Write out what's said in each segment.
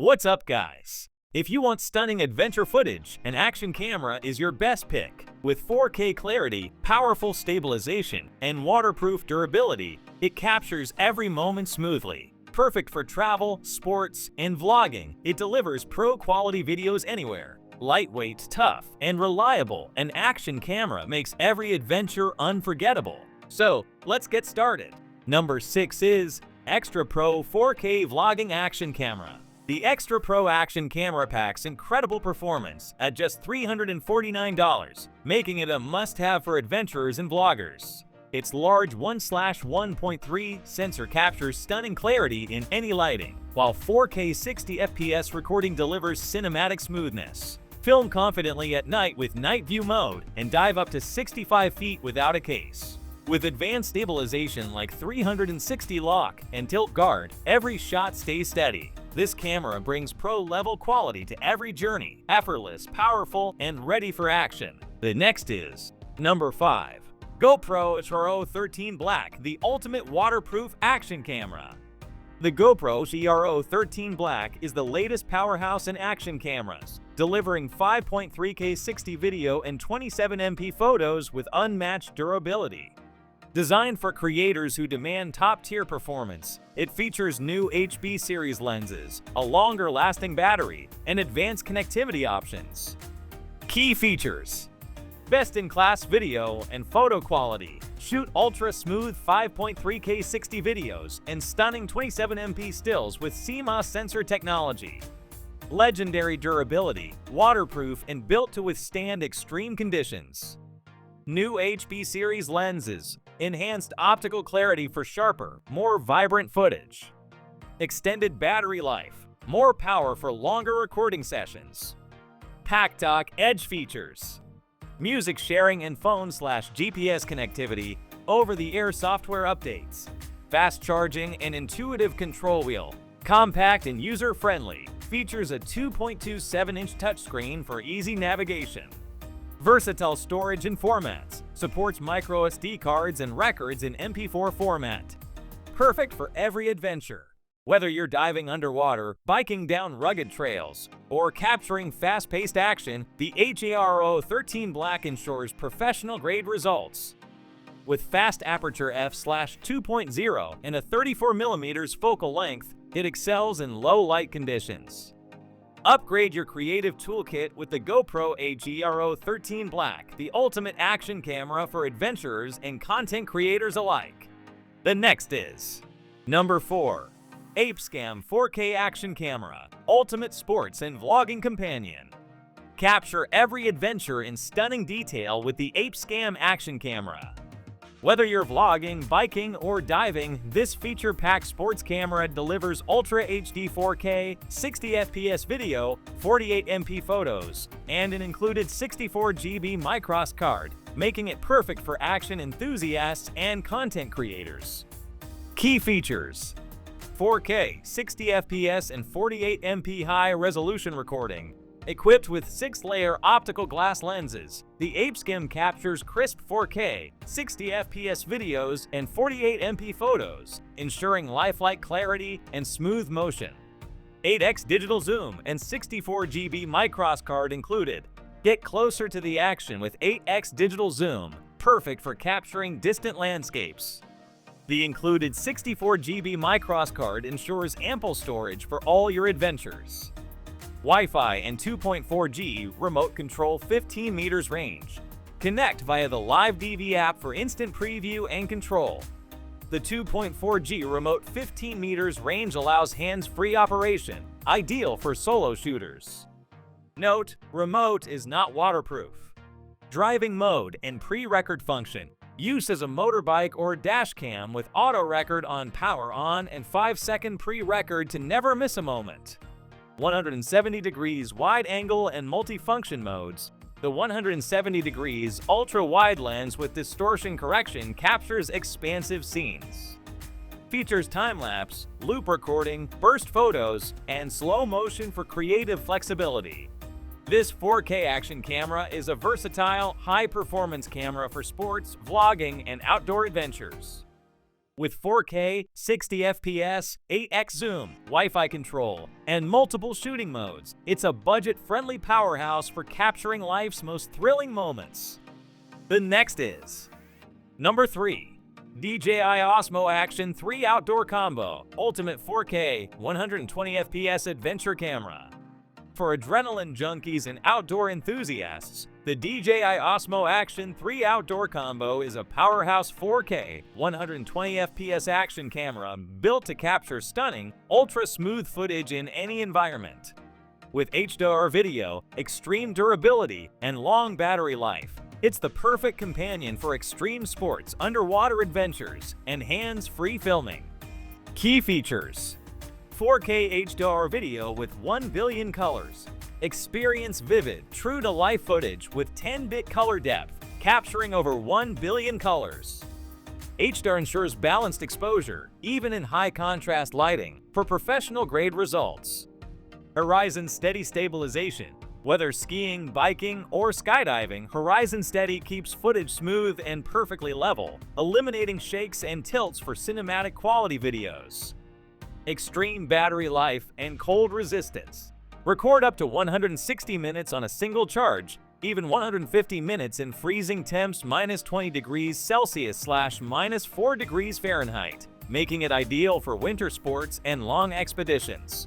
What's up, guys? If you want stunning adventure footage, an action camera is your best pick. With 4K clarity, powerful stabilization, and waterproof durability, it captures every moment smoothly. Perfect for travel, sports, and vlogging, it delivers pro-quality videos anywhere. Lightweight, tough, and reliable, an action camera makes every adventure unforgettable. So, let's get started. Number 6 is Extra Pro 4K Vlogging Action Camera. The Extra Pro Action Camera packs incredible performance at just $349, making it a must-have for adventurers and vloggers. Its large 1/1.3 sensor captures stunning clarity in any lighting, while 4K 60 FPS recording delivers cinematic smoothness. Film confidently at night with night view mode and dive up to 65 feet without a case. With advanced stabilization like 360 lock and tilt guard, every shot stays steady. This camera brings pro-level quality to every journey, effortless, powerful, and ready for action. The next is number 5. GoPro Hero 13 Black, the ultimate waterproof action camera. The GoPro Hero 13 Black is the latest powerhouse in action cameras, delivering 5.3K 60 video and 27MP photos with unmatched durability. Designed for creators who demand top-tier performance, it features new HB series lenses, a longer-lasting battery, and advanced connectivity options. Key features: best-in-class video and photo quality. Shoot ultra-smooth 5.3K 60 videos and stunning 27MP stills with CMOS sensor technology. Legendary durability, waterproof and built to withstand extreme conditions. New HB series lenses, enhanced optical clarity for sharper, more vibrant footage. Extended battery life, more power for longer recording sessions. PackTalk Edge features: music sharing and phone/GPS connectivity, over-the-air software updates, fast charging and intuitive control wheel. Compact and user-friendly, features a 2.27-inch touchscreen for easy navigation. Versatile storage and formats, supports microSD cards and records in MP4 format. Perfect for every adventure. Whether you're diving underwater, biking down rugged trails, or capturing fast-paced action, the HERO 13 Black ensures professional-grade results. With fast aperture f/2.0 and a 34mm focal length, it excels in low-light conditions. Upgrade your creative toolkit with the GoPro HERO 13 Black, the ultimate action camera for adventurers and content creators alike. The next is number 4. Apexcam 4K Action Camera, ultimate sports and vlogging companion. Capture every adventure in stunning detail with the Apexcam Action Camera. Whether you're vlogging, biking, or diving, this feature-packed sports camera delivers Ultra HD 4K, 60 FPS video, 48MP photos, and an included 64GB microSD card, making it perfect for action enthusiasts and content creators. Key features: 4K, 60 FPS, and 48MP high-resolution recording. Equipped with 6-layer optical glass lenses, the Apexcam captures crisp 4K, 60 FPS videos, and 48MP photos, ensuring lifelike clarity and smooth motion. 8x digital zoom and 64GB microSD card included. Get closer to the action with 8x digital zoom, perfect for capturing distant landscapes. The included 64GB microSD card ensures ample storage for all your adventures. Wi-Fi and 2.4G remote control 15 meters range. Connect via the Live DV app for instant preview and control. The 2.4G remote 15 meters range allows hands-free operation, ideal for solo shooters. Note: remote is not waterproof. Driving mode and pre-record function. Use as a motorbike or dash cam with auto record on power on and 5-second pre-record to never miss a moment. 170 degrees wide angle and multi-function modes. The 170 degrees ultra-wide lens with distortion correction captures expansive scenes. Features time-lapse, loop recording, burst photos, and slow motion for creative flexibility. This 4K action camera is a versatile, high-performance camera for sports, vlogging, and outdoor adventures. With 4K, 60 FPS, 8x zoom, Wi-Fi control, and multiple shooting modes, it's a budget-friendly powerhouse for capturing life's most thrilling moments. The next is number 3. DJI Osmo Action 3 Outdoor Combo Ultimate 4K 120fps Adventure Camera. For adrenaline junkies and outdoor enthusiasts, the DJI Osmo Action 3 Outdoor Combo is a powerhouse 4K 120fps action camera built to capture stunning, ultra-smooth footage in any environment. With HDR video, extreme durability, and long battery life, it's the perfect companion for extreme sports, underwater adventures, and hands-free filming. Key features: 4K HDR video with 1 billion colors. Experience vivid, true-to-life footage with 10-bit color depth, capturing over 1 billion colors. HDR ensures balanced exposure, even in high-contrast lighting, for professional-grade results. Horizon Steady Stabilization. Whether skiing, biking, or skydiving, Horizon Steady keeps footage smooth and perfectly level, eliminating shakes and tilts for cinematic quality videos. Extreme battery life and cold resistance. Record up to 160 minutes on a single charge, even 150 minutes in freezing temps -20 degrees Celsius / -4 degrees Fahrenheit, making it ideal for winter sports and long expeditions.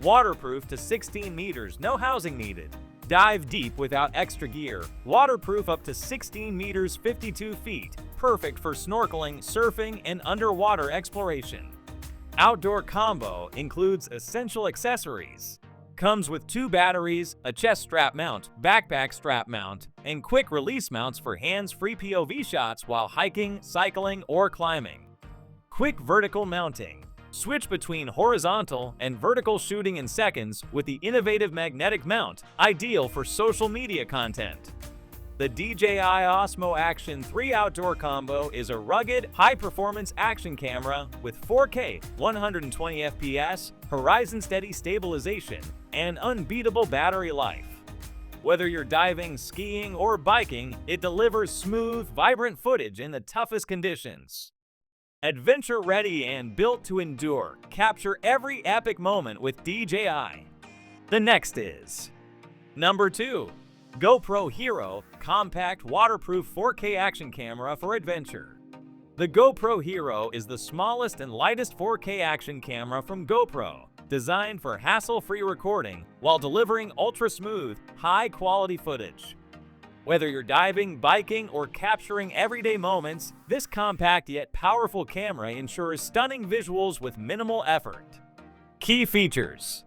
Waterproof to 16 meters, no housing needed. Dive deep without extra gear. Waterproof up to 16 meters, 52 feet, perfect for snorkeling, surfing, and underwater exploration. Outdoor Combo includes essential accessories. Comes with 2 batteries, a chest strap mount, backpack strap mount, and quick release mounts for hands-free POV shots while hiking, cycling, or climbing. Quick vertical mounting. Switch between horizontal and vertical shooting in seconds with the innovative magnetic mount, ideal for social media content. The DJI Osmo Action 3 Outdoor Combo is a rugged, high-performance action camera with 4K 120fps, Horizon Steady Stabilization, and unbeatable battery life. Whether you're diving, skiing, or biking, it delivers smooth, vibrant footage in the toughest conditions. Adventure-ready and built to endure, capture every epic moment with DJI. The next is number 2. GoPro Hero Compact Waterproof 4K Action Camera for Adventure. The GoPro Hero is the smallest and lightest 4K action camera from GoPro, designed for hassle-free recording while delivering ultra-smooth, high-quality footage. Whether you're diving, biking, or capturing everyday moments, this compact yet powerful camera ensures stunning visuals with minimal effort. Key features: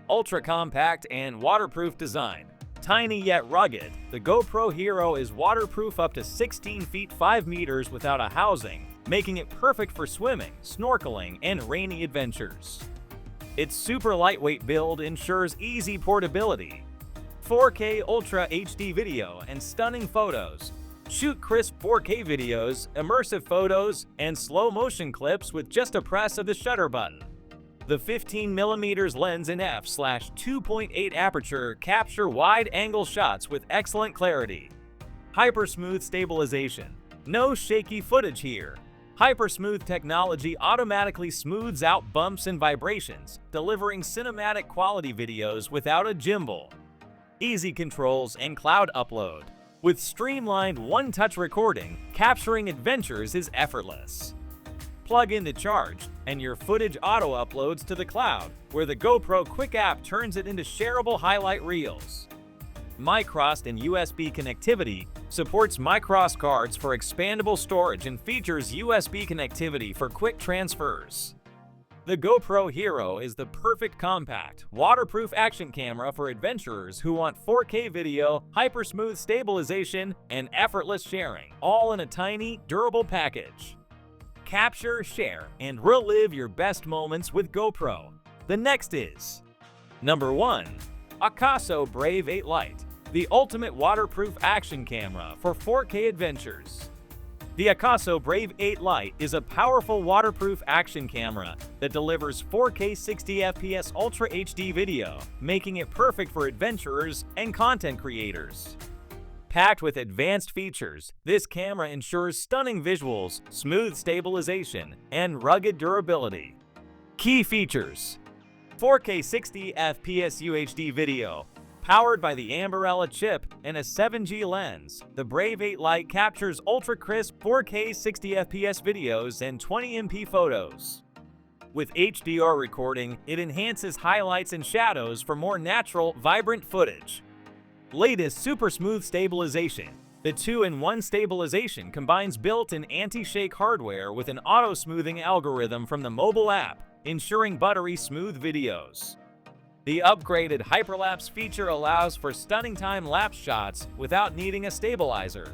ultra-compact and waterproof design. Tiny yet rugged, the GoPro Hero is waterproof up to 16 feet 5 meters without a housing, making it perfect for swimming, snorkeling, and rainy adventures. Its super lightweight build ensures easy portability. 4K Ultra HD video and stunning photos. Shoot crisp 4K videos, immersive photos, and slow-motion clips with just a press of the shutter button. The 15mm lens and f/2.8 aperture capture wide-angle shots with excellent clarity. Hypersmooth stabilization. No shaky footage here. Hypersmooth technology automatically smooths out bumps and vibrations, delivering cinematic quality videos without a gimbal. Easy controls and cloud upload. With streamlined one-touch recording, capturing adventures is effortless. Plug in to charge, and your footage auto-uploads to the cloud, where the GoPro Quick app turns it into shareable highlight reels. MicroSD and USB connectivity supports microSD cards for expandable storage and features USB connectivity for quick transfers. The GoPro Hero is the perfect compact, waterproof action camera for adventurers who want 4K video, hypersmooth stabilization, and effortless sharing, all in a tiny, durable package. Capture, share, and relive your best moments with GoPro. The next is number 1. AKASO Brave 8 Lite, the ultimate waterproof action camera for 4K adventures. The AKASO Brave 8 Lite is a powerful waterproof action camera that delivers 4K 60fps Ultra HD video, making it perfect for adventurers and content creators. Packed with advanced features, this camera ensures stunning visuals, smooth stabilization, and rugged durability. Key features: 4K 60 FPS UHD video. Powered by the Amberella chip and a 7G lens, the Brave 8 Lite captures ultra-crisp 4K 60 FPS videos and 20MP photos. With HDR recording, it enhances highlights and shadows for more natural, vibrant footage. Latest super smooth stabilization. The 2-in-1 stabilization combines built-in anti-shake hardware with an auto-smoothing algorithm from the mobile app, ensuring buttery smooth videos. The upgraded hyperlapse feature allows for stunning time-lapse shots without needing a stabilizer.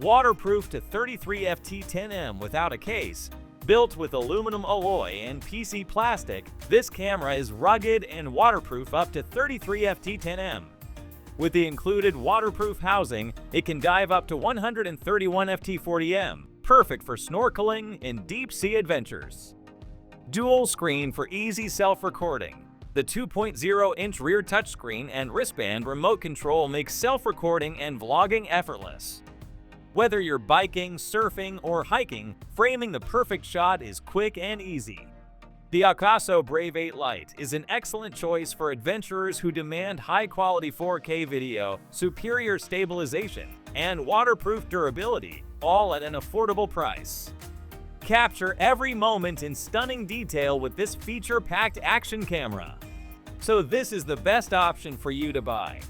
Waterproof to 33 ft10m without a case. Built with aluminum alloy and PC plastic, this camera is rugged and waterproof up to 33 ft10m. With the included waterproof housing, it can dive up to 131 ft40m, perfect for snorkeling and deep-sea adventures. Dual screen for easy self-recording. The 2.0-inch rear touchscreen and wristband remote control makes self-recording and vlogging effortless. Whether you're biking, surfing, or hiking, framing the perfect shot is quick and easy. The AKASO Brave 8 Lite is an excellent choice for adventurers who demand high-quality 4K video, superior stabilization, and waterproof durability, all at an affordable price. Capture every moment in stunning detail with this feature-packed action camera. So this is the best option for you to buy.